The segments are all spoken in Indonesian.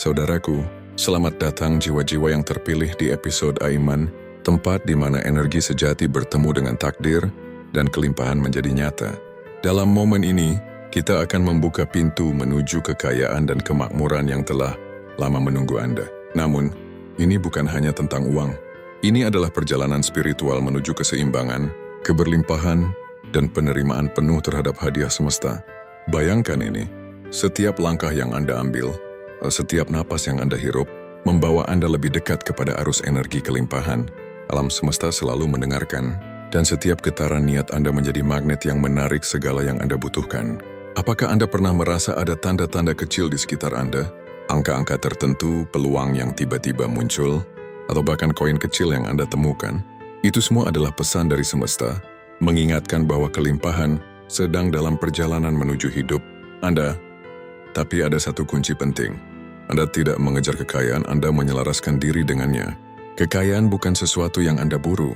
Saudaraku, selamat datang jiwa-jiwa yang terpilih di episode Aiman, tempat di mana energi sejati bertemu dengan takdir dan kelimpahan menjadi nyata. Dalam momen ini, kita akan membuka pintu menuju kekayaan dan kemakmuran yang telah lama menunggu Anda. Namun, ini bukan hanya tentang uang. Ini adalah perjalanan spiritual menuju keseimbangan, keberlimpahan, dan penerimaan penuh terhadap hadiah semesta. Bayangkan ini, setiap langkah yang Anda ambil, setiap napas yang Anda hirup, membawa Anda lebih dekat kepada arus energi kelimpahan. Alam semesta selalu mendengarkan, dan setiap getaran niat Anda menjadi magnet yang menarik segala yang Anda butuhkan. Apakah Anda pernah merasa ada tanda-tanda kecil di sekitar Anda? Angka-angka tertentu, peluang yang tiba-tiba muncul, atau bahkan koin kecil yang Anda temukan? Itu semua adalah pesan dari semesta, mengingatkan bahwa kelimpahan sedang dalam perjalanan menuju hidup Anda. Tapi ada satu kunci penting. Anda tidak mengejar kekayaan, Anda menyelaraskan diri dengannya. Kekayaan bukan sesuatu yang Anda buru,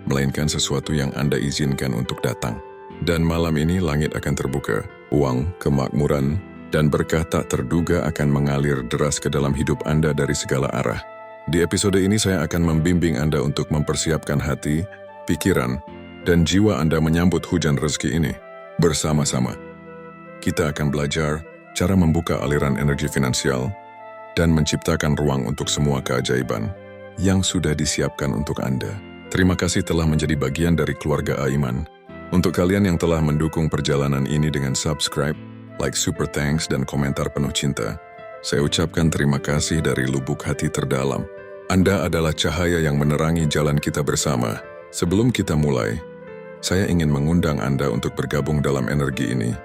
melainkan sesuatu yang Anda izinkan untuk datang. Dan malam ini langit akan terbuka. Uang, kemakmuran, dan berkah tak terduga akan mengalir deras ke dalam hidup Anda dari segala arah. Di episode ini saya akan membimbing Anda untuk mempersiapkan hati, pikiran, dan jiwa Anda menyambut hujan rezeki ini. Bersama-sama, kita akan belajar cara membuka aliran energi finansial dan menciptakan ruang untuk semua keajaiban yang sudah disiapkan untuk Anda. Terima kasih telah menjadi bagian dari keluarga Aiman. Untuk kalian yang telah mendukung perjalanan ini dengan subscribe, like, super thanks, dan komentar penuh cinta, saya ucapkan terima kasih dari lubuk hati terdalam. Anda adalah cahaya yang menerangi jalan kita bersama. Sebelum kita mulai, saya ingin mengundang Anda untuk bergabung dalam energi ini.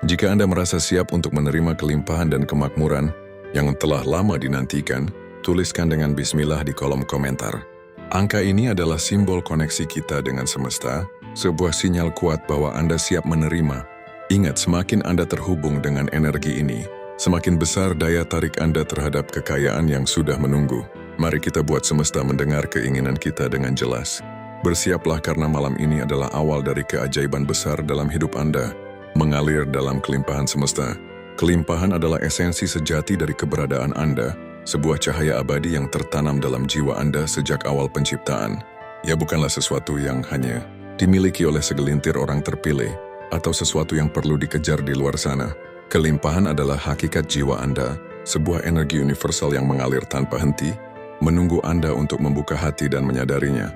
Jika Anda merasa siap untuk menerima kelimpahan dan kemakmuran yang telah lama dinantikan, tuliskan dengan bismillah di kolom komentar. Angka ini adalah simbol koneksi kita dengan semesta, sebuah sinyal kuat bahwa Anda siap menerima. Ingat, semakin Anda terhubung dengan energi ini, semakin besar daya tarik Anda terhadap kekayaan yang sudah menunggu. Mari kita buat semesta mendengar keinginan kita dengan jelas. Bersiaplah karena malam ini adalah awal dari keajaiban besar dalam hidup Anda. Mengalir dalam kelimpahan semesta. Kelimpahan adalah esensi sejati dari keberadaan Anda, sebuah cahaya abadi yang tertanam dalam jiwa Anda sejak awal penciptaan. Ya, bukanlah sesuatu yang hanya dimiliki oleh segelintir orang terpilih, atau sesuatu yang perlu dikejar di luar sana. Kelimpahan adalah hakikat jiwa Anda, sebuah energi universal yang mengalir tanpa henti, menunggu Anda untuk membuka hati dan menyadarinya.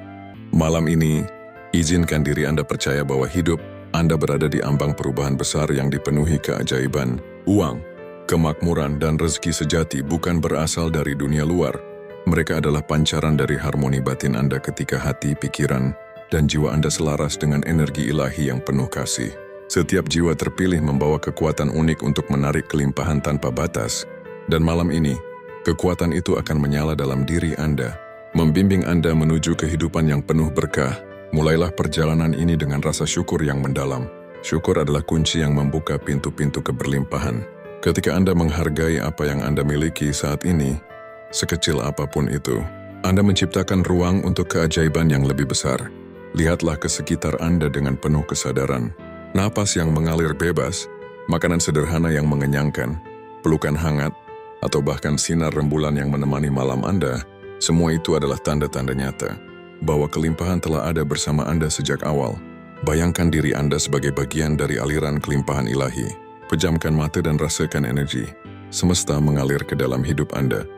Malam ini, izinkan diri Anda percaya bahwa hidup Anda berada di ambang perubahan besar yang dipenuhi keajaiban. Uang, kemakmuran, dan rezeki sejati bukan berasal dari dunia luar. Mereka adalah pancaran dari harmoni batin Anda ketika hati, pikiran, dan jiwa Anda selaras dengan energi ilahi yang penuh kasih. Setiap jiwa terpilih membawa kekuatan unik untuk menarik kelimpahan tanpa batas. Dan malam ini, kekuatan itu akan menyala dalam diri Anda, membimbing Anda menuju kehidupan yang penuh berkah. Mulailah perjalanan ini dengan rasa syukur yang mendalam. Syukur adalah kunci yang membuka pintu-pintu keberlimpahan. Ketika Anda menghargai apa yang Anda miliki saat ini, sekecil apapun itu, Anda menciptakan ruang untuk keajaiban yang lebih besar. Lihatlah ke sekitar Anda dengan penuh kesadaran. Napas yang mengalir bebas, makanan sederhana yang mengenyangkan, pelukan hangat, atau bahkan sinar rembulan yang menemani malam Anda, semua itu adalah tanda-tanda nyata bahwa kelimpahan telah ada bersama Anda sejak awal. Bayangkan diri Anda sebagai bagian dari aliran kelimpahan ilahi. Pejamkan mata dan rasakan energi semesta mengalir ke dalam hidup Anda.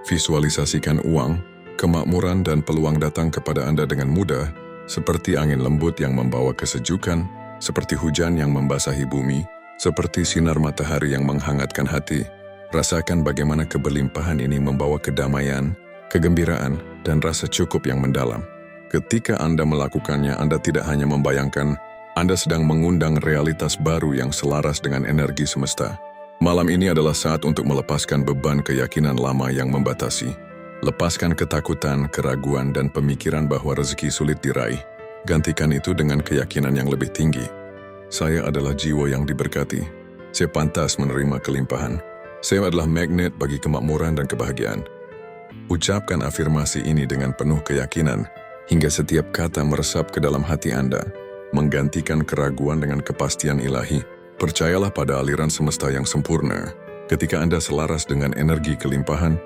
Visualisasikan uang, kemakmuran, dan peluang datang kepada Anda dengan mudah, seperti angin lembut yang membawa kesejukan, seperti hujan yang membasahi bumi, seperti sinar matahari yang menghangatkan hati. Rasakan bagaimana keberlimpahan ini membawa kedamaian, kegembiraan, dan rasa cukup yang mendalam. Ketika Anda melakukannya, Anda tidak hanya membayangkan, Anda sedang mengundang realitas baru yang selaras dengan energi semesta. Malam ini adalah saat untuk melepaskan beban keyakinan lama yang membatasi. Lepaskan ketakutan, keraguan, dan pemikiran bahwa rezeki sulit diraih. Gantikan itu dengan keyakinan yang lebih tinggi. Saya adalah jiwa yang diberkati. Saya pantas menerima kelimpahan. Saya adalah magnet bagi kemakmuran dan kebahagiaan. Ucapkan afirmasi ini dengan penuh keyakinan, hingga setiap kata meresap ke dalam hati Anda, menggantikan keraguan dengan kepastian ilahi. Percayalah pada aliran semesta yang sempurna. Ketika Anda selaras dengan energi kelimpahan,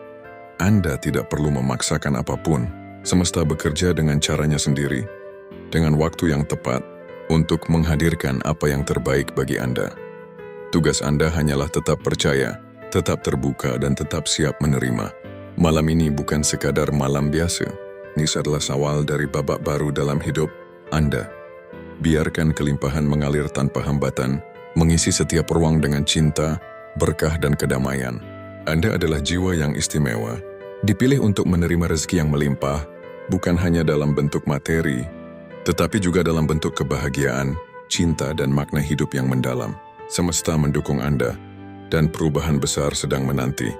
Anda tidak perlu memaksakan apapun. Semesta bekerja dengan caranya sendiri, dengan waktu yang tepat, untuk menghadirkan apa yang terbaik bagi Anda. Tugas Anda hanyalah tetap percaya, tetap terbuka, dan tetap siap menerima. Malam ini bukan sekadar malam biasa. Ini adalah awal dari babak baru dalam hidup Anda. Biarkan kelimpahan mengalir tanpa hambatan, mengisi setiap ruang dengan cinta, berkah, dan kedamaian. Anda adalah jiwa yang istimewa, dipilih untuk menerima rezeki yang melimpah, bukan hanya dalam bentuk materi, tetapi juga dalam bentuk kebahagiaan, cinta, dan makna hidup yang mendalam. Semesta mendukung Anda, dan perubahan besar sedang menanti.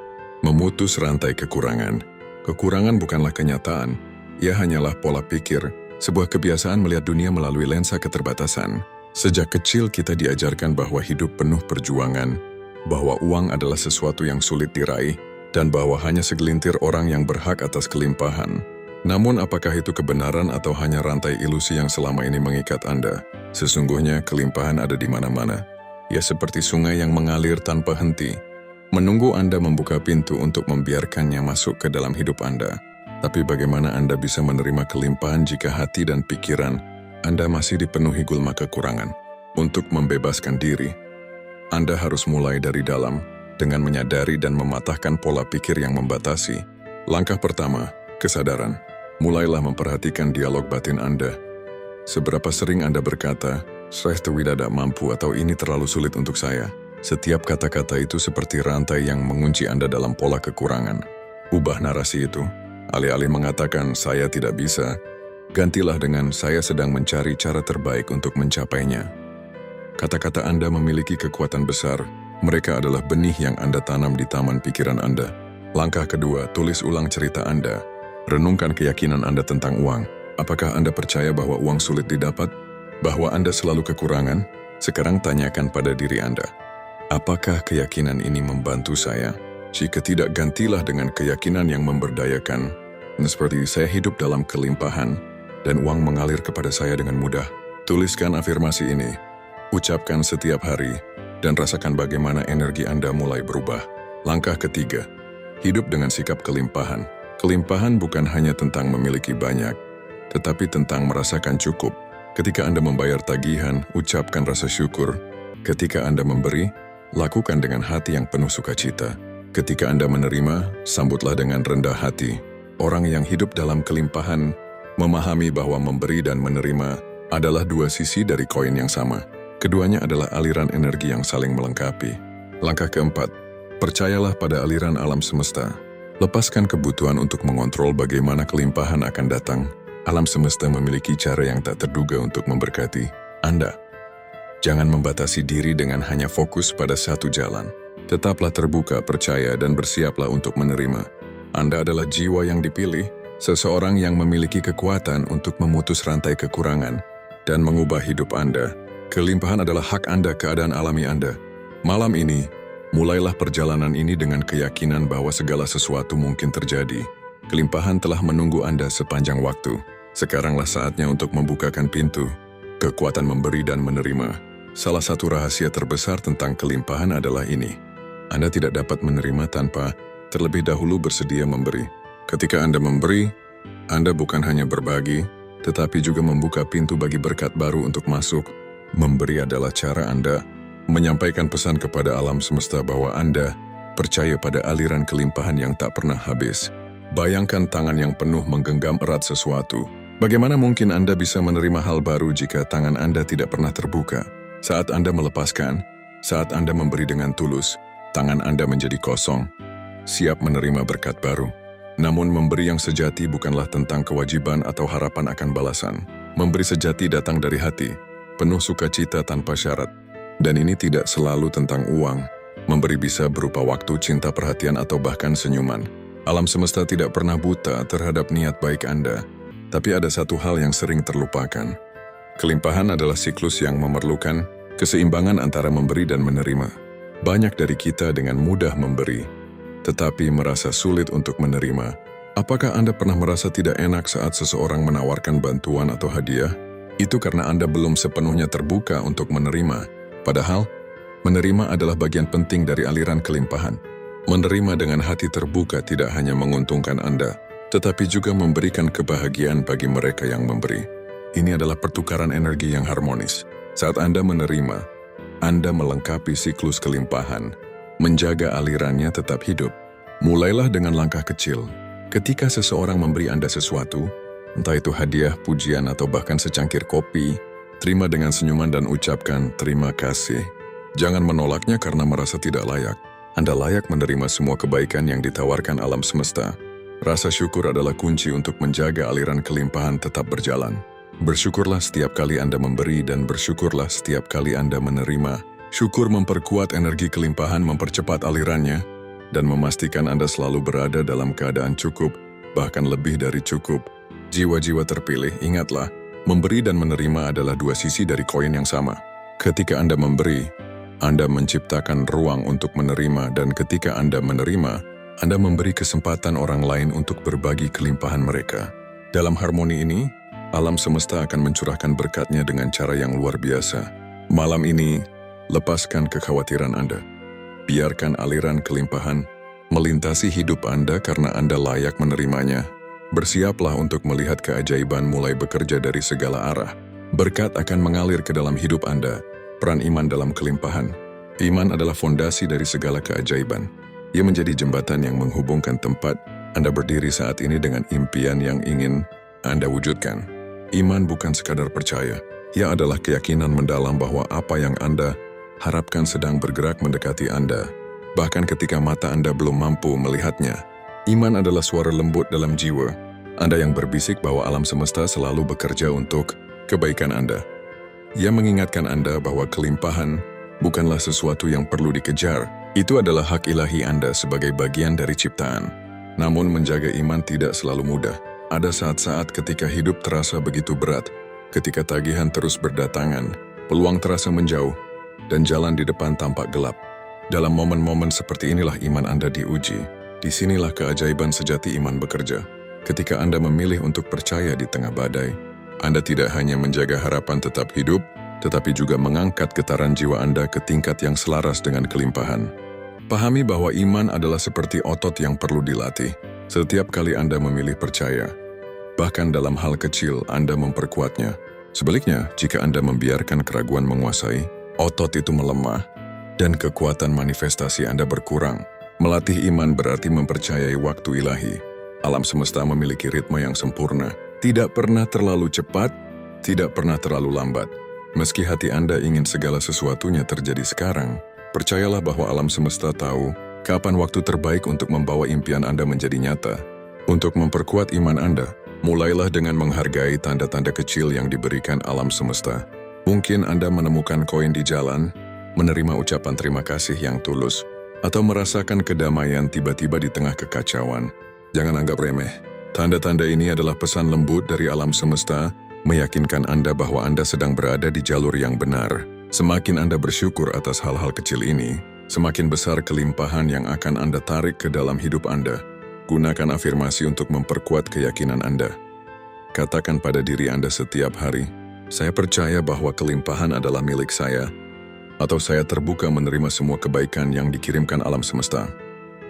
Memutus rantai kekurangan. Kekurangan bukanlah kenyataan, ia hanyalah pola pikir, sebuah kebiasaan melihat dunia melalui lensa keterbatasan. Sejak kecil kita diajarkan bahwa hidup penuh perjuangan, bahwa uang adalah sesuatu yang sulit diraih, dan bahwa hanya segelintir orang yang berhak atas kelimpahan. Namun apakah itu kebenaran atau hanya rantai ilusi yang selama ini mengikat Anda? Sesungguhnya kelimpahan ada di mana-mana. Ya seperti sungai yang mengalir tanpa henti, menunggu Anda membuka pintu untuk membiarkannya masuk ke dalam hidup Anda. Tapi bagaimana Anda bisa menerima kelimpahan jika hati dan pikiran Anda masih dipenuhi gulma kekurangan? Untuk membebaskan diri, Anda harus mulai dari dalam dengan menyadari dan mematahkan pola pikir yang membatasi. Langkah pertama, kesadaran. Mulailah memperhatikan dialog batin Anda. Seberapa sering Anda berkata, "Saya tidak mampu" atau "ini terlalu sulit untuk saya"? Setiap kata-kata itu seperti rantai yang mengunci Anda dalam pola kekurangan. Ubah narasi itu. Alih-alih mengatakan, "Saya tidak bisa", gantilah dengan, "Saya sedang mencari cara terbaik untuk mencapainya". Kata-kata Anda memiliki kekuatan besar. Mereka adalah benih yang Anda tanam di taman pikiran Anda. Langkah kedua, tulis ulang cerita Anda. Renungkan keyakinan Anda tentang uang. Apakah Anda percaya bahwa uang sulit didapat? Bahwa Anda selalu kekurangan? Sekarang tanyakan pada diri Anda, apakah keyakinan ini membantu saya? Jika tidak, gantilah dengan keyakinan yang memberdayakan. Seperti, "Saya hidup dalam kelimpahan, dan uang mengalir kepada saya dengan mudah". Tuliskan afirmasi ini. Ucapkan setiap hari, dan rasakan bagaimana energi Anda mulai berubah. Langkah ketiga, hidup dengan sikap kelimpahan. Kelimpahan bukan hanya tentang memiliki banyak, tetapi tentang merasakan cukup. Ketika Anda membayar tagihan, ucapkan rasa syukur. Ketika Anda memberi, lakukan dengan hati yang penuh sukacita. Ketika Anda menerima, sambutlah dengan rendah hati. Orang yang hidup dalam kelimpahan memahami bahwa memberi dan menerima adalah dua sisi dari koin yang sama. Keduanya adalah aliran energi yang saling melengkapi. Langkah keempat, percayalah pada aliran alam semesta. Lepaskan kebutuhan untuk mengontrol bagaimana kelimpahan akan datang. Alam semesta memiliki cara yang tak terduga untuk memberkati Anda. Jangan membatasi diri dengan hanya fokus pada satu jalan. Tetaplah terbuka, percaya, dan bersiaplah untuk menerima. Anda adalah jiwa yang dipilih, seseorang yang memiliki kekuatan untuk memutus rantai kekurangan dan mengubah hidup Anda. Kelimpahan adalah hak Anda, keadaan alami Anda. Malam ini, mulailah perjalanan ini dengan keyakinan bahwa segala sesuatu mungkin terjadi. Kelimpahan telah menunggu Anda sepanjang waktu. Sekaranglah saatnya untuk membukakan pintu. Kekuatan memberi dan menerima. Salah satu rahasia terbesar tentang kelimpahan adalah ini. Anda tidak dapat menerima tanpa terlebih dahulu bersedia memberi. Ketika Anda memberi, Anda bukan hanya berbagi, tetapi juga membuka pintu bagi berkat baru untuk masuk. Memberi adalah cara Anda menyampaikan pesan kepada alam semesta bahwa Anda percaya pada aliran kelimpahan yang tak pernah habis. Bayangkan tangan yang penuh menggenggam erat sesuatu. Bagaimana mungkin Anda bisa menerima hal baru jika tangan Anda tidak pernah terbuka? Saat Anda melepaskan, saat Anda memberi dengan tulus, tangan Anda menjadi kosong, siap menerima berkat baru. Namun memberi yang sejati bukanlah tentang kewajiban atau harapan akan balasan. Memberi sejati datang dari hati, penuh sukacita tanpa syarat. Dan ini tidak selalu tentang uang. Memberi bisa berupa waktu, cinta, perhatian, atau bahkan senyuman. Alam semesta tidak pernah buta terhadap niat baik Anda. Tapi ada satu hal yang sering terlupakan. Kelimpahan adalah siklus yang memerlukan keseimbangan antara memberi dan menerima. Banyak dari kita dengan mudah memberi, tetapi merasa sulit untuk menerima. Apakah Anda pernah merasa tidak enak saat seseorang menawarkan bantuan atau hadiah? Itu karena Anda belum sepenuhnya terbuka untuk menerima. Padahal, Menerima adalah bagian penting dari aliran kelimpahan. Menerima dengan hati terbuka tidak hanya menguntungkan Anda, tetapi juga memberikan kebahagiaan bagi mereka yang memberi. Ini adalah pertukaran energi yang harmonis. Saat Anda menerima, Anda melengkapi siklus kelimpahan, menjaga alirannya tetap hidup. Mulailah dengan langkah kecil. Ketika seseorang memberi Anda sesuatu, entah itu hadiah, pujian, atau bahkan secangkir kopi, terima dengan senyuman dan ucapkan terima kasih. Jangan menolaknya karena merasa tidak layak. Anda layak menerima semua kebaikan yang ditawarkan alam semesta. Rasa syukur adalah kunci untuk menjaga aliran kelimpahan tetap berjalan. Bersyukurlah setiap kali Anda memberi dan bersyukurlah setiap kali Anda menerima. Syukur memperkuat energi kelimpahan, mempercepat alirannya, dan memastikan Anda selalu berada dalam keadaan cukup, bahkan lebih dari cukup. Jiwa-jiwa terpilih, ingatlah, memberi dan menerima adalah dua sisi dari koin yang sama. Ketika Anda memberi, Anda menciptakan ruang untuk menerima, dan ketika Anda menerima, Anda memberi kesempatan orang lain untuk berbagi kelimpahan mereka. Dalam harmoni ini, alam semesta akan mencurahkan berkatnya dengan cara yang luar biasa. Malam ini, lepaskan kekhawatiran Anda. Biarkan aliran kelimpahan melintasi hidup Anda karena Anda layak menerimanya. Bersiaplah untuk melihat keajaiban mulai bekerja dari segala arah. Berkat akan mengalir ke dalam hidup Anda. Peran iman dalam kelimpahan. Iman adalah fondasi dari segala keajaiban. Ia menjadi jembatan yang menghubungkan tempat Anda berdiri saat ini dengan impian yang ingin Anda wujudkan. Iman bukan sekadar percaya. Ia adalah keyakinan mendalam bahwa apa yang Anda harapkan sedang bergerak mendekati Anda. Bahkan ketika mata Anda belum mampu melihatnya. Iman adalah suara lembut dalam jiwa Anda yang berbisik bahwa alam semesta selalu bekerja untuk kebaikan Anda. Ia mengingatkan Anda bahwa kelimpahan bukanlah sesuatu yang perlu dikejar. Itu adalah hak ilahi Anda sebagai bagian dari ciptaan. Namun menjaga iman tidak selalu mudah. Ada saat-saat ketika hidup terasa begitu berat, ketika tagihan terus berdatangan, peluang terasa menjauh, dan jalan di depan tampak gelap. Dalam momen-momen seperti inilah iman Anda diuji. Disinilah keajaiban sejati iman bekerja. Ketika Anda memilih untuk percaya di tengah badai, Anda tidak hanya menjaga harapan tetap hidup, tetapi juga mengangkat getaran jiwa Anda ke tingkat yang selaras dengan kelimpahan. Pahami bahwa iman adalah seperti otot yang perlu dilatih. Setiap kali Anda memilih percaya, bahkan dalam hal kecil Anda memperkuatnya. Sebaliknya, jika Anda membiarkan keraguan menguasai, otot itu melemah, dan kekuatan manifestasi Anda berkurang. Melatih iman berarti mempercayai waktu ilahi. Alam semesta memiliki ritme yang sempurna. Tidak pernah terlalu cepat, tidak pernah terlalu lambat. Meski hati Anda ingin segala sesuatunya terjadi sekarang, percayalah bahwa alam semesta tahu kapan waktu terbaik untuk membawa impian Anda menjadi nyata. Untuk memperkuat iman Anda, mulailah dengan menghargai tanda-tanda kecil yang diberikan alam semesta. Mungkin Anda menemukan koin di jalan, menerima ucapan terima kasih yang tulus, atau merasakan kedamaian tiba-tiba di tengah kekacauan. Jangan anggap remeh. Tanda-tanda ini adalah pesan lembut dari alam semesta, meyakinkan Anda bahwa Anda sedang berada di jalur yang benar. Semakin Anda bersyukur atas hal-hal kecil ini, semakin besar kelimpahan yang akan Anda tarik ke dalam hidup Anda. Gunakan afirmasi untuk memperkuat keyakinan Anda. Katakan pada diri Anda setiap hari, saya percaya bahwa kelimpahan adalah milik saya, atau saya terbuka menerima semua kebaikan yang dikirimkan alam semesta.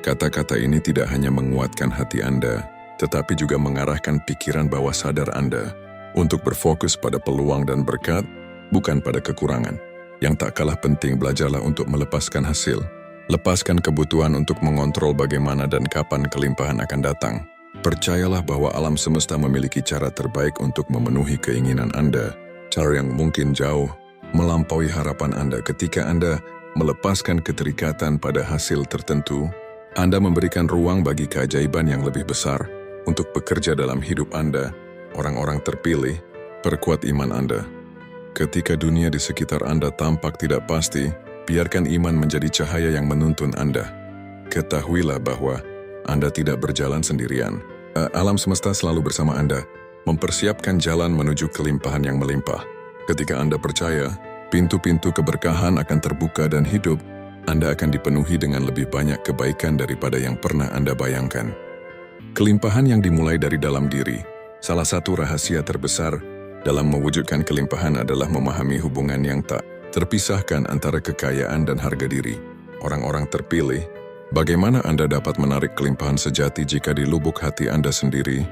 Kata-kata ini tidak hanya menguatkan hati Anda, tetapi juga mengarahkan pikiran bawah sadar Anda untuk berfokus pada peluang dan berkat, bukan pada kekurangan. Yang tak kalah penting, belajarlah untuk melepaskan hasil. Lepaskan kebutuhan untuk mengontrol bagaimana dan kapan kelimpahan akan datang. Percayalah bahwa alam semesta memiliki cara terbaik untuk memenuhi keinginan Anda, cara yang mungkin jauh melampaui harapan Anda. Ketika Anda melepaskan keterikatan pada hasil tertentu, Anda memberikan ruang bagi keajaiban yang lebih besar untuk bekerja dalam hidup Anda. Orang-orang terpilih, perkuat iman Anda. Ketika dunia di sekitar Anda tampak tidak pasti, biarkan iman menjadi cahaya yang menuntun Anda. Ketahuilah bahwa Anda tidak berjalan sendirian. Alam semesta selalu bersama Anda, mempersiapkan jalan menuju kelimpahan yang melimpah. Ketika Anda percaya, pintu-pintu keberkahan akan terbuka dan hidup Anda akan dipenuhi dengan lebih banyak kebaikan daripada yang pernah Anda bayangkan. Kelimpahan yang dimulai dari dalam diri. Salah satu rahasia terbesar dalam mewujudkan kelimpahan adalah memahami hubungan yang tak terpisahkan antara kekayaan dan harga diri. Orang-orang terpilih, bagaimana Anda dapat menarik kelimpahan sejati jika di lubuk hati Anda sendiri,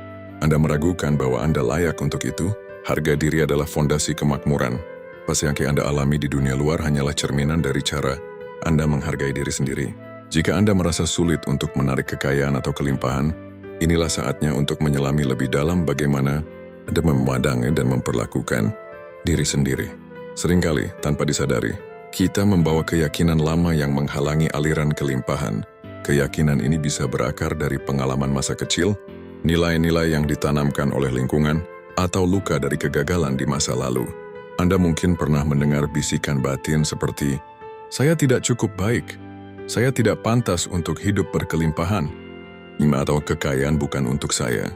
Anda meragukan bahwa Anda layak untuk itu? Harga diri adalah fondasi kemakmuran. Pas yang Anda alami di dunia luar hanyalah cerminan dari cara Anda menghargai diri sendiri. Jika Anda merasa sulit untuk menarik kekayaan atau kelimpahan, inilah saatnya untuk menyelami lebih dalam bagaimana Anda memandangi dan memperlakukan diri sendiri. Seringkali, tanpa disadari, kita membawa keyakinan lama yang menghalangi aliran kelimpahan. Keyakinan ini bisa berakar dari pengalaman masa kecil, nilai-nilai yang ditanamkan oleh lingkungan, atau luka dari kegagalan di masa lalu. Anda mungkin pernah mendengar bisikan batin seperti, "Saya tidak cukup baik, saya tidak pantas untuk hidup berkelimpahan, atau kekayaan bukan untuk saya."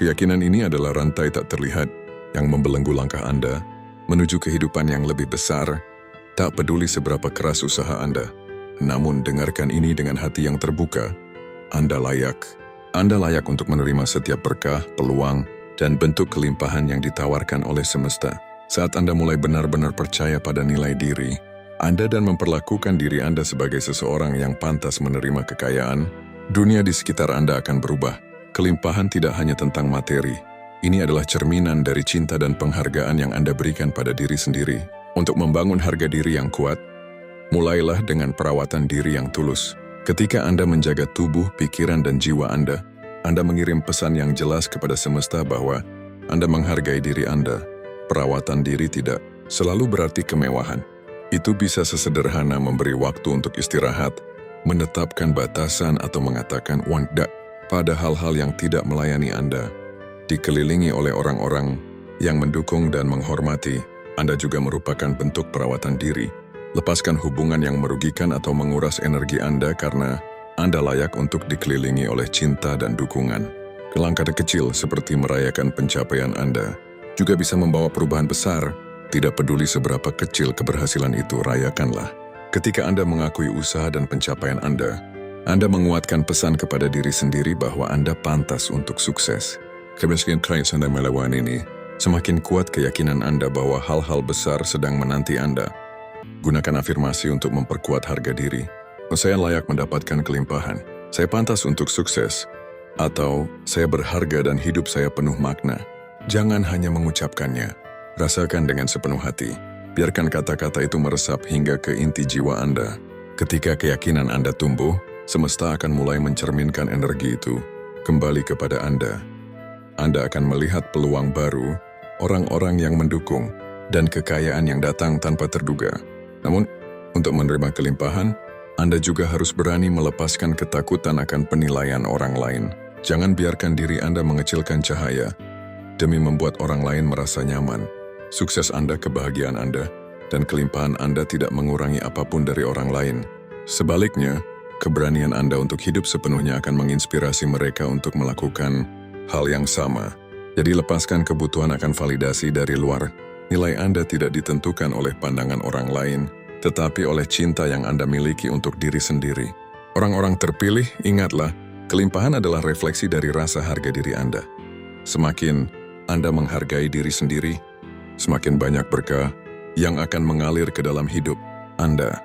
Keyakinan ini adalah rantai tak terlihat yang membelenggu langkah Anda menuju kehidupan yang lebih besar, tak peduli seberapa keras usaha Anda. Namun dengarkan ini dengan hati yang terbuka. Anda layak. Anda layak untuk menerima setiap berkah, peluang, dan bentuk kelimpahan yang ditawarkan oleh semesta. Saat Anda mulai benar-benar percaya pada nilai diri Anda dan memperlakukan diri Anda sebagai seseorang yang pantas menerima kekayaan, dunia di sekitar Anda akan berubah. Kelimpahan tidak hanya tentang materi. Ini adalah cerminan dari cinta dan penghargaan yang Anda berikan pada diri sendiri. Untuk membangun harga diri yang kuat, mulailah dengan perawatan diri yang tulus. Ketika Anda menjaga tubuh, pikiran, dan jiwa Anda mengirim pesan yang jelas kepada semesta bahwa Anda menghargai diri Anda. Perawatan diri tidak selalu berarti kemewahan. Itu bisa sesederhana memberi waktu untuk istirahat, menetapkan batasan atau mengatakan "tidak" pada hal-hal yang tidak melayani Anda. Dikelilingi oleh orang-orang yang mendukung dan menghormati, Anda juga merupakan bentuk perawatan diri. Lepaskan hubungan yang merugikan atau menguras energi Anda karena Anda layak untuk dikelilingi oleh cinta dan dukungan. Langkah kecil seperti merayakan pencapaian Anda juga bisa membawa perubahan besar. Tidak peduli seberapa kecil keberhasilan itu, rayakanlah. Ketika Anda mengakui usaha dan pencapaian Anda menguatkan pesan kepada diri sendiri bahwa Anda pantas untuk sukses. Kemiskinan keras Anda melawan ini, semakin kuat keyakinan Anda bahwa hal-hal besar sedang menanti Anda. Gunakan afirmasi untuk memperkuat harga diri. Saya layak mendapatkan kelimpahan. Saya pantas untuk sukses. Atau, saya berharga dan hidup saya penuh makna. Jangan hanya mengucapkannya. Rasakan dengan sepenuh hati. Biarkan kata-kata itu meresap hingga ke inti jiwa Anda. Ketika keyakinan Anda tumbuh, semesta akan mulai mencerminkan energi itu kembali kepada Anda. Anda akan melihat peluang baru, orang-orang yang mendukung, dan kekayaan yang datang tanpa terduga. Namun, untuk menerima kelimpahan, Anda juga harus berani melepaskan ketakutan akan penilaian orang lain. Jangan biarkan diri Anda mengecilkan cahaya demi membuat orang lain merasa nyaman. Sukses Anda, kebahagiaan Anda, dan kelimpahan Anda tidak mengurangi apapun dari orang lain. Sebaliknya, keberanian Anda untuk hidup sepenuhnya akan menginspirasi mereka untuk melakukan hal yang sama. Jadi lepaskan kebutuhan akan validasi dari luar. Nilai Anda tidak ditentukan oleh pandangan orang lain, tetapi oleh cinta yang Anda miliki untuk diri sendiri. Orang-orang terpilih, ingatlah, kelimpahan adalah refleksi dari rasa harga diri Anda. Semakin Anda menghargai diri sendiri, semakin banyak berkah yang akan mengalir ke dalam hidup Anda.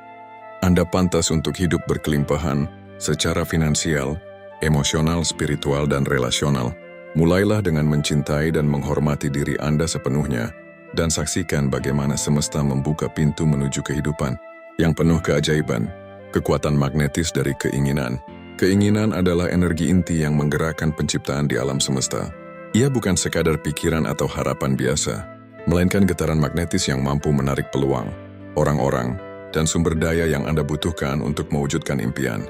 Anda pantas untuk hidup berkelimpahan secara finansial, emosional, spiritual, dan relasional. Mulailah dengan mencintai dan menghormati diri Anda sepenuhnya, dan saksikan bagaimana semesta membuka pintu menuju kehidupan yang penuh keajaiban. Kekuatan magnetis dari keinginan. Keinginan adalah energi inti yang menggerakkan penciptaan di alam semesta. Ia bukan sekadar pikiran atau harapan biasa, melainkan getaran magnetis yang mampu menarik peluang, orang-orang, dan sumber daya yang Anda butuhkan untuk mewujudkan impian.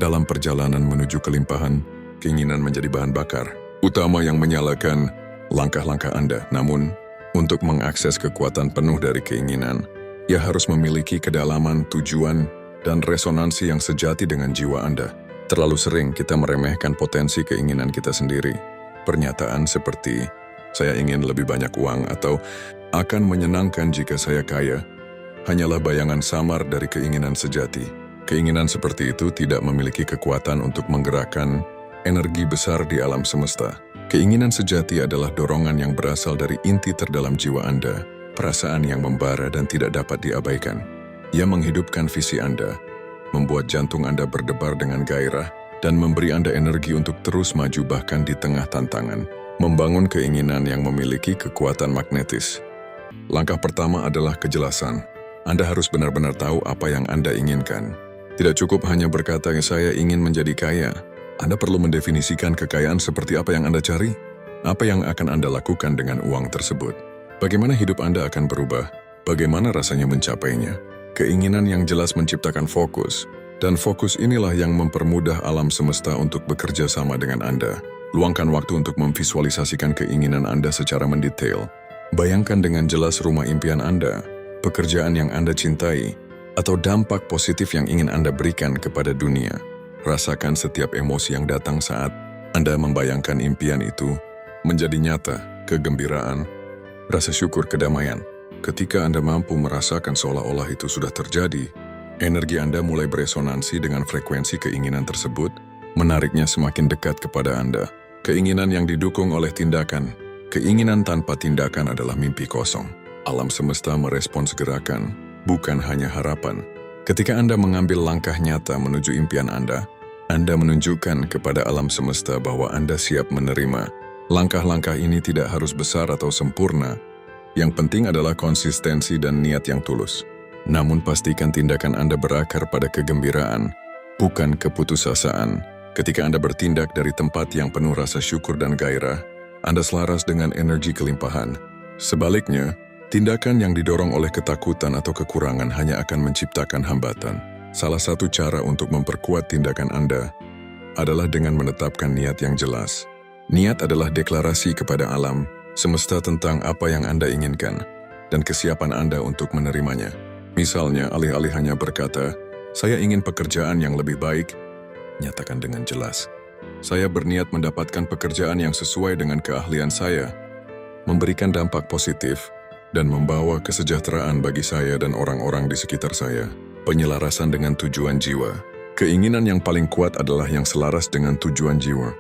Dalam perjalanan menuju kelimpahan, keinginan menjadi bahan bakar utama yang menyalakan langkah-langkah Anda. Namun, untuk mengakses kekuatan penuh dari keinginan, ia harus memiliki kedalaman, tujuan, dan resonansi yang sejati dengan jiwa Anda. Terlalu sering kita meremehkan potensi keinginan kita sendiri. Pernyataan seperti, "Saya ingin lebih banyak uang," atau "akan menyenangkan jika saya kaya," hanyalah bayangan samar dari keinginan sejati. Keinginan seperti itu tidak memiliki kekuatan untuk menggerakkan energi besar di alam semesta. Keinginan sejati adalah dorongan yang berasal dari inti terdalam jiwa Anda. perasaan yang membara dan tidak dapat diabaikan. Ia menghidupkan visi Anda, membuat jantung Anda berdebar dengan gairah, dan memberi Anda energi untuk terus maju bahkan di tengah tantangan. Membangun keinginan yang memiliki kekuatan magnetis. Langkah pertama adalah kejelasan. Anda harus benar-benar tahu apa yang Anda inginkan. Tidak cukup hanya berkata, saya ingin menjadi kaya. Anda perlu mendefinisikan kekayaan seperti apa yang Anda cari. Apa yang akan Anda lakukan dengan uang tersebut? Bagaimana hidup Anda akan berubah? Bagaimana rasanya mencapainya? Keinginan yang jelas menciptakan fokus. Dan fokus inilah yang mempermudah alam semesta untuk bekerja sama dengan Anda. Luangkan waktu untuk memvisualisasikan keinginan Anda secara mendetail. Bayangkan dengan jelas rumah impian Anda, pekerjaan yang Anda cintai, atau dampak positif yang ingin Anda berikan kepada dunia. Rasakan setiap emosi yang datang saat Anda membayangkan impian itu menjadi nyata, kegembiraan, rasa syukur, kedamaian. Ketika Anda mampu merasakan seolah-olah itu sudah terjadi, energi Anda mulai beresonansi dengan frekuensi keinginan tersebut, menariknya semakin dekat kepada Anda. Keinginan yang didukung oleh tindakan. Keinginan tanpa tindakan adalah mimpi kosong. Alam semesta merespons gerakan, bukan hanya harapan. Ketika Anda mengambil langkah nyata menuju impian Anda menunjukkan kepada alam semesta bahwa Anda siap menerima. Langkah-langkah ini tidak harus besar atau sempurna. Yang penting adalah konsistensi dan niat yang tulus. Namun pastikan tindakan Anda berakar pada kegembiraan, bukan keputusasaan. Ketika Anda bertindak dari tempat yang penuh rasa syukur dan gairah, Anda selaras dengan energi kelimpahan. Sebaliknya, tindakan yang didorong oleh ketakutan atau kekurangan hanya akan menciptakan hambatan. Salah satu cara untuk memperkuat tindakan Anda adalah dengan menetapkan niat yang jelas. Niat adalah deklarasi kepada alam semesta tentang apa yang Anda inginkan dan kesiapan Anda untuk menerimanya. Misalnya, alih-alih hanya berkata, saya ingin pekerjaan yang lebih baik, nyatakan dengan jelas, saya berniat mendapatkan pekerjaan yang sesuai dengan keahlian saya, memberikan dampak positif, dan membawa kesejahteraan bagi saya dan orang-orang di sekitar saya. Penyelarasan dengan tujuan jiwa. Keinginan yang paling kuat adalah yang selaras dengan tujuan jiwa.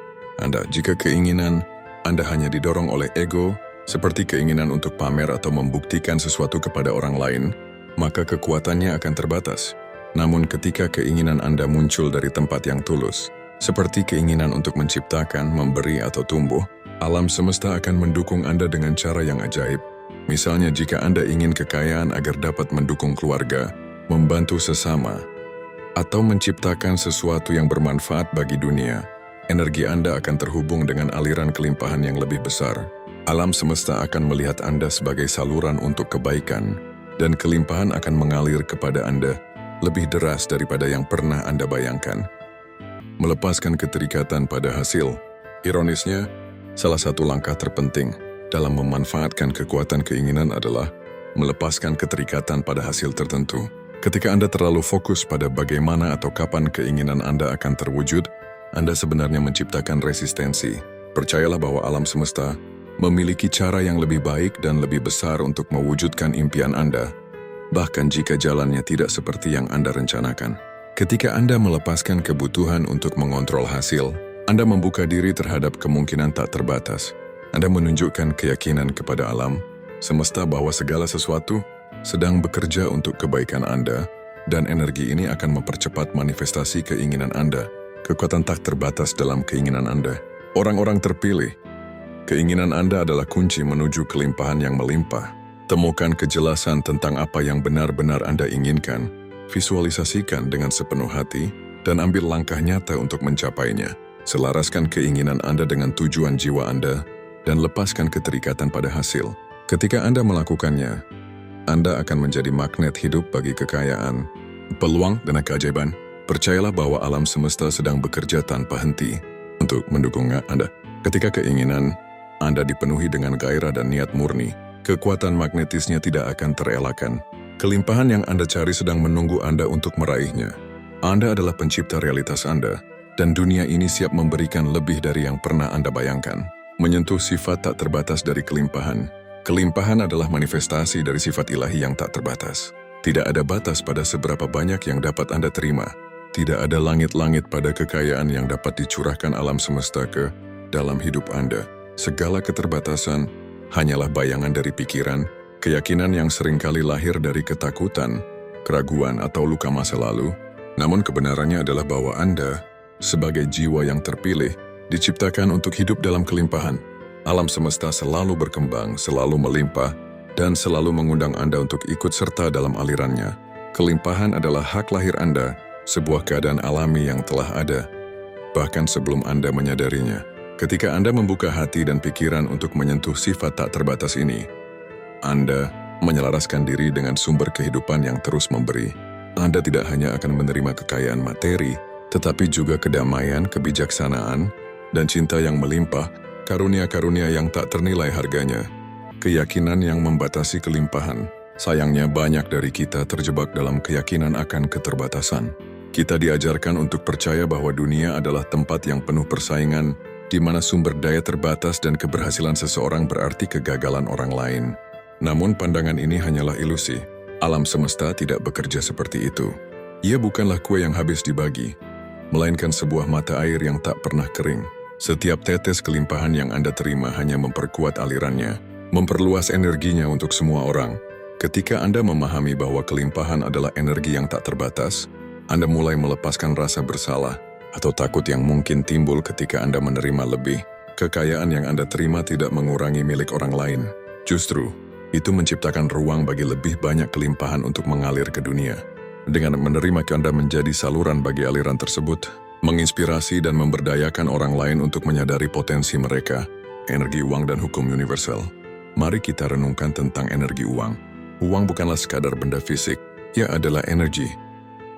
Jika keinginan Anda hanya didorong oleh ego, seperti keinginan untuk pamer atau membuktikan sesuatu kepada orang lain, maka kekuatannya akan terbatas. Namun ketika keinginan Anda muncul dari tempat yang tulus, seperti keinginan untuk menciptakan, memberi, atau tumbuh, alam semesta akan mendukung Anda dengan cara yang ajaib. Misalnya jika Anda ingin kekayaan agar dapat mendukung keluarga, membantu sesama, atau menciptakan sesuatu yang bermanfaat bagi dunia, energi Anda akan terhubung dengan aliran kelimpahan yang lebih besar. Alam semesta akan melihat Anda sebagai saluran untuk kebaikan, dan kelimpahan akan mengalir kepada Anda lebih deras daripada yang pernah Anda bayangkan. Melepaskan keterikatan pada hasil. Ironisnya, salah satu langkah terpenting dalam memanfaatkan kekuatan keinginan adalah melepaskan keterikatan pada hasil tertentu. Ketika Anda terlalu fokus pada bagaimana atau kapan keinginan Anda akan terwujud, Anda sebenarnya menciptakan resistensi. Percayalah bahwa alam semesta memiliki cara yang lebih baik dan lebih besar untuk mewujudkan impian Anda, bahkan jika jalannya tidak seperti yang Anda rencanakan. Ketika Anda melepaskan kebutuhan untuk mengontrol hasil, Anda membuka diri terhadap kemungkinan tak terbatas. Anda menunjukkan keyakinan kepada alam semesta bahwa segala sesuatu sedang bekerja untuk kebaikan Anda, dan energi ini akan mempercepat manifestasi keinginan Anda. Kekuatan tak terbatas dalam keinginan Anda. Orang-orang terpilih. Keinginan Anda adalah kunci menuju kelimpahan yang melimpah. Temukan kejelasan tentang apa yang benar-benar Anda inginkan, visualisasikan dengan sepenuh hati, dan ambil langkah nyata untuk mencapainya. Selaraskan keinginan Anda dengan tujuan jiwa Anda, dan lepaskan keterikatan pada hasil. Ketika Anda melakukannya, Anda akan menjadi magnet hidup bagi kekayaan, peluang, dan keajaiban. Percayalah bahwa alam semesta sedang bekerja tanpa henti untuk mendukung Anda. Ketika keinginan Anda dipenuhi dengan gairah dan niat murni, kekuatan magnetisnya tidak akan terelakkan. Kelimpahan yang Anda cari sedang menunggu Anda untuk meraihnya. Anda adalah pencipta realitas Anda, dan dunia ini siap memberikan lebih dari yang pernah Anda bayangkan. Menyentuh sifat tak terbatas dari kelimpahan. Kelimpahan adalah manifestasi dari sifat ilahi yang tak terbatas. Tidak ada batas pada seberapa banyak yang dapat Anda terima. Tidak ada langit-langit pada kekayaan yang dapat dicurahkan alam semesta ke dalam hidup Anda. Segala keterbatasan hanyalah bayangan dari pikiran keyakinan yang seringkali lahir dari ketakutan, keraguan atau luka masa lalu. Namun kebenarannya adalah bahwa Anda, sebagai jiwa yang terpilih, diciptakan untuk hidup dalam kelimpahan. Alam semesta selalu berkembang, selalu melimpah, dan selalu mengundang Anda untuk ikut serta dalam alirannya. Kelimpahan adalah hak lahir Anda, sebuah keadaan alami yang telah ada, bahkan sebelum Anda menyadarinya. Ketika Anda membuka hati dan pikiran untuk menyentuh sifat tak terbatas ini, Anda menyelaraskan diri dengan sumber kehidupan yang terus memberi. Anda tidak hanya akan menerima kekayaan materi, tetapi juga kedamaian, kebijaksanaan, dan cinta yang melimpah, karunia-karunia yang tak ternilai harganya. Keyakinan yang membatasi kelimpahan. Sayangnya banyak dari kita terjebak dalam keyakinan akan keterbatasan. Kita diajarkan untuk percaya bahwa dunia adalah tempat yang penuh persaingan, di mana sumber daya terbatas dan keberhasilan seseorang berarti kegagalan orang lain. Namun pandangan ini hanyalah ilusi. Alam semesta tidak bekerja seperti itu. Ia bukanlah kue yang habis dibagi, melainkan sebuah mata air yang tak pernah kering. Setiap tetes kelimpahan yang Anda terima hanya memperkuat alirannya, memperluas energinya untuk semua orang. Ketika Anda memahami bahwa kelimpahan adalah energi yang tak terbatas, Anda mulai melepaskan rasa bersalah atau takut yang mungkin timbul ketika Anda menerima lebih. Kekayaan yang Anda terima tidak mengurangi milik orang lain. Justru, itu menciptakan ruang bagi lebih banyak kelimpahan untuk mengalir ke dunia. Dengan menerima Anda menjadi saluran bagi aliran tersebut, menginspirasi dan memberdayakan orang lain untuk menyadari potensi mereka, energi uang dan hukum universal. Mari kita renungkan tentang energi uang. Uang bukanlah sekadar benda fisik, ia adalah energi,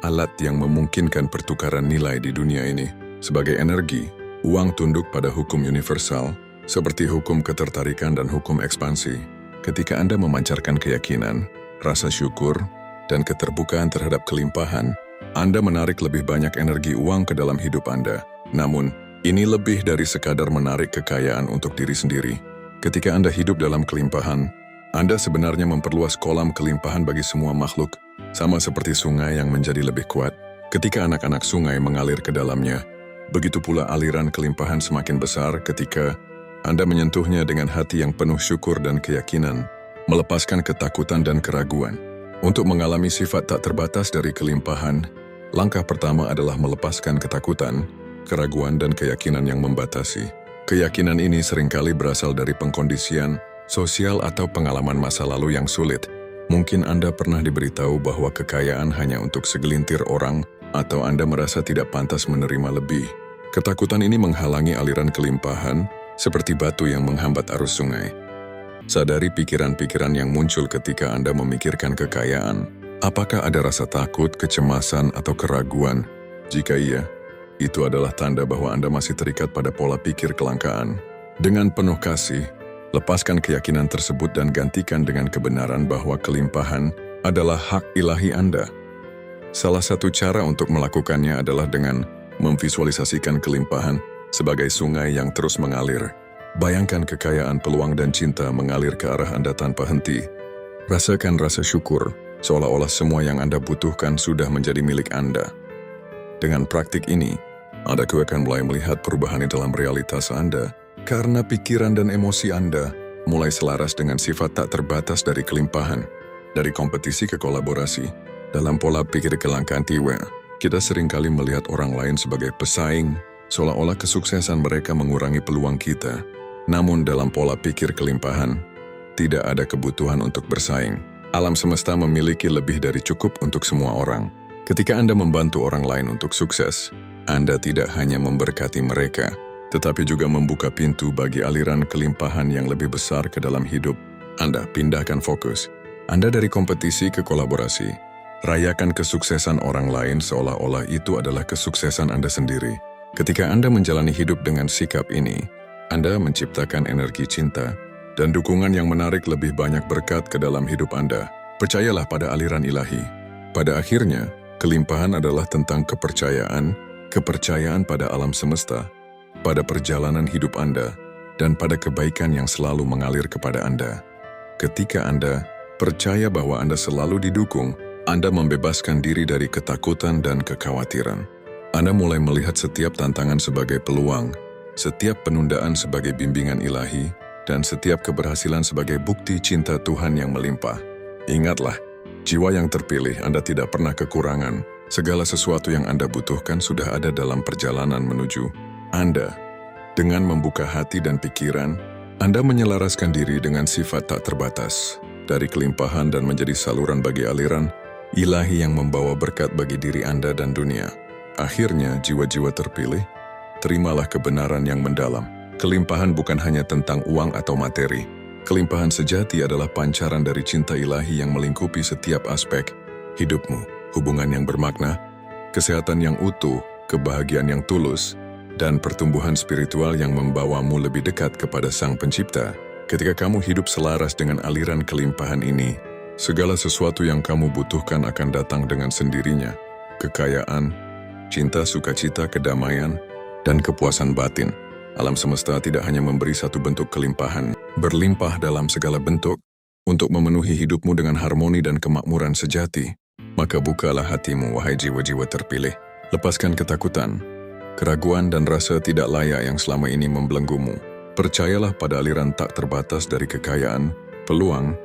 alat yang memungkinkan pertukaran nilai di dunia ini. Sebagai energi, uang tunduk pada hukum universal, seperti hukum ketertarikan dan hukum ekspansi. Ketika Anda memancarkan keyakinan, rasa syukur, dan keterbukaan terhadap kelimpahan, Anda menarik lebih banyak energi uang ke dalam hidup Anda. Namun, ini lebih dari sekadar menarik kekayaan untuk diri sendiri. Ketika Anda hidup dalam kelimpahan, Anda sebenarnya memperluas kolam kelimpahan bagi semua makhluk, sama seperti sungai yang menjadi lebih kuat. Ketika anak-anak sungai mengalir ke dalamnya, begitu pula aliran kelimpahan semakin besar ketika Anda menyentuhnya dengan hati yang penuh syukur dan keyakinan, melepaskan ketakutan dan keraguan. Untuk mengalami sifat tak terbatas dari kelimpahan, langkah pertama adalah melepaskan ketakutan, keraguan dan keyakinan yang membatasi. Keyakinan ini seringkali berasal dari pengkondisian, sosial atau pengalaman masa lalu yang sulit. Mungkin Anda pernah diberitahu bahwa kekayaan hanya untuk segelintir orang, atau Anda merasa tidak pantas menerima lebih. Ketakutan ini menghalangi aliran kelimpahan, seperti batu yang menghambat arus sungai. Sadari pikiran-pikiran yang muncul ketika Anda memikirkan kekayaan. Apakah ada rasa takut, kecemasan, atau keraguan? Jika iya, itu adalah tanda bahwa Anda masih terikat pada pola pikir kelangkaan. Dengan penuh kasih, lepaskan keyakinan tersebut dan gantikan dengan kebenaran bahwa kelimpahan adalah hak ilahi Anda. Salah satu cara untuk melakukannya adalah dengan memvisualisasikan kelimpahan sebagai sungai yang terus mengalir. Bayangkan kekayaan, peluang, dan cinta mengalir ke arah Anda tanpa henti. Rasakan rasa syukur, seolah-olah semua yang Anda butuhkan sudah menjadi milik Anda. Dengan praktik ini, Anda akan mulai melihat perubahan dalam realitas Anda, karena pikiran dan emosi Anda mulai selaras dengan sifat tak terbatas dari kelimpahan. Dari kompetisi ke kolaborasi, dalam pola pikir kelangkaan tiwa, kita seringkali melihat orang lain sebagai pesaing, seolah-olah kesuksesan mereka mengurangi peluang kita. Namun dalam pola pikir kelimpahan, tidak ada kebutuhan untuk bersaing. Alam semesta memiliki lebih dari cukup untuk semua orang. Ketika Anda membantu orang lain untuk sukses, Anda tidak hanya memberkati mereka, tetapi juga membuka pintu bagi aliran kelimpahan yang lebih besar ke dalam hidup. Anda pindahkan fokus Anda dari kompetisi ke kolaborasi. Rayakan kesuksesan orang lain seolah-olah itu adalah kesuksesan Anda sendiri. Ketika Anda menjalani hidup dengan sikap ini, Anda menciptakan energi cinta dan dukungan yang menarik lebih banyak berkat ke dalam hidup Anda. Percayalah pada aliran ilahi. Pada akhirnya, kelimpahan adalah tentang kepercayaan pada alam semesta, pada perjalanan hidup Anda, dan pada kebaikan yang selalu mengalir kepada Anda. Ketika Anda percaya bahwa Anda selalu didukung, Anda membebaskan diri dari ketakutan dan kekhawatiran. Anda mulai melihat setiap tantangan sebagai peluang, setiap penundaan sebagai bimbingan ilahi, dan setiap keberhasilan sebagai bukti cinta Tuhan yang melimpah. Ingatlah, jiwa yang terpilih, Anda tidak pernah kekurangan. Segala sesuatu yang Anda butuhkan sudah ada dalam perjalanan menuju Anda. Dengan membuka hati dan pikiran, Anda menyelaraskan diri dengan sifat tak terbatas, dari kelimpahan dan menjadi saluran bagi aliran ilahi yang membawa berkat bagi diri Anda dan dunia. Akhirnya, jiwa-jiwa terpilih, terimalah kebenaran yang mendalam. Kelimpahan bukan hanya tentang uang atau materi. Kelimpahan sejati adalah pancaran dari cinta ilahi yang melingkupi setiap aspek hidupmu. Hubungan yang bermakna, kesehatan yang utuh, kebahagiaan yang tulus, dan pertumbuhan spiritual yang membawamu lebih dekat kepada Sang Pencipta. Ketika kamu hidup selaras dengan aliran kelimpahan ini, segala sesuatu yang kamu butuhkan akan datang dengan sendirinya. Kekayaan, cinta, sukacita, kedamaian, dan kepuasan batin. Alam semesta tidak hanya memberi satu bentuk kelimpahan, berlimpah dalam segala bentuk, untuk memenuhi hidupmu dengan harmoni dan kemakmuran sejati. Maka bukalah hatimu, wahai jiwa-jiwa terpilih. Lepaskan ketakutan, keraguan dan rasa tidak layak yang selama ini membelenggumu. Percayalah pada aliran tak terbatas dari kekayaan, peluang,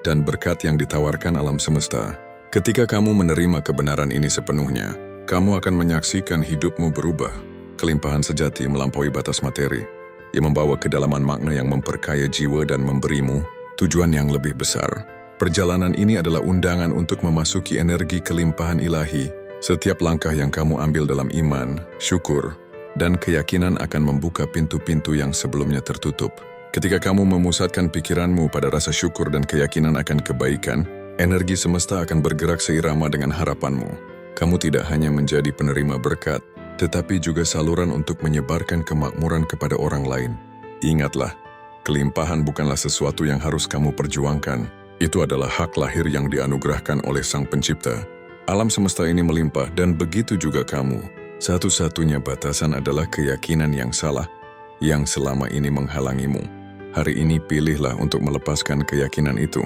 dan berkat yang ditawarkan alam semesta. Ketika kamu menerima kebenaran ini sepenuhnya, kamu akan menyaksikan hidupmu berubah. Kelimpahan sejati melampaui batas materi, yang membawa kedalaman makna yang memperkaya jiwa dan memberimu tujuan yang lebih besar. Perjalanan ini adalah undangan untuk memasuki energi kelimpahan ilahi. Setiap langkah yang kamu ambil dalam iman, syukur, dan keyakinan akan membuka pintu-pintu yang sebelumnya tertutup. Ketika kamu memusatkan pikiranmu pada rasa syukur dan keyakinan akan kebaikan, energi semesta akan bergerak seirama dengan harapanmu. Kamu tidak hanya menjadi penerima berkat, tetapi juga saluran untuk menyebarkan kemakmuran kepada orang lain. Ingatlah, kelimpahan bukanlah sesuatu yang harus kamu perjuangkan. Itu adalah hak lahir yang dianugerahkan oleh Sang Pencipta. Alam semesta ini melimpah dan begitu juga kamu. Satu-satunya batasan adalah keyakinan yang salah, yang selama ini menghalangimu. Hari ini pilihlah untuk melepaskan keyakinan itu.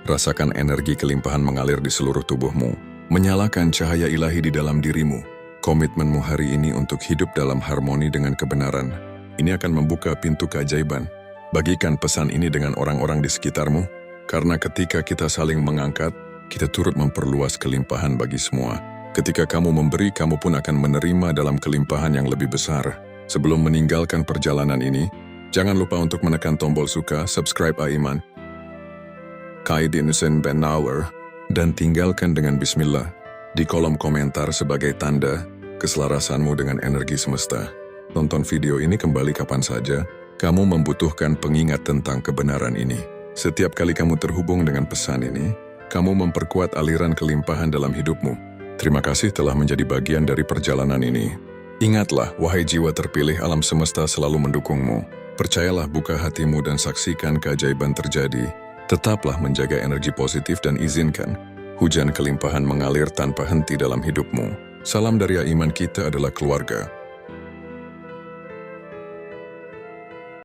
Rasakan energi kelimpahan mengalir di seluruh tubuhmu, menyalakan cahaya ilahi di dalam dirimu. Komitmenmu hari ini untuk hidup dalam harmoni dengan kebenaran, ini akan membuka pintu keajaiban. Bagikan pesan ini dengan orang-orang di sekitarmu, karena ketika kita saling mengangkat, kita turut memperluas kelimpahan bagi semua. Ketika kamu memberi, kamu pun akan menerima dalam kelimpahan yang lebih besar. Sebelum meninggalkan perjalanan ini, jangan lupa untuk menekan tombol suka, subscribe Aiman, Kaidinsen Benauer, dan tinggalkan dengan bismillah di kolom komentar sebagai tanda keselarasanmu dengan energi semesta. Tonton video ini kembali kapan saja kamu membutuhkan pengingat tentang kebenaran ini. Setiap kali kamu terhubung dengan pesan ini, kamu memperkuat aliran kelimpahan dalam hidupmu. Terima kasih telah menjadi bagian dari perjalanan ini. Ingatlah, wahai jiwa terpilih, alam semesta selalu mendukungmu. Percayalah, buka hatimu dan saksikan keajaiban terjadi. Tetaplah menjaga energi positif dan izinkan hujan kelimpahan mengalir tanpa henti dalam hidupmu. Salam dari Aiman, kita adalah keluarga.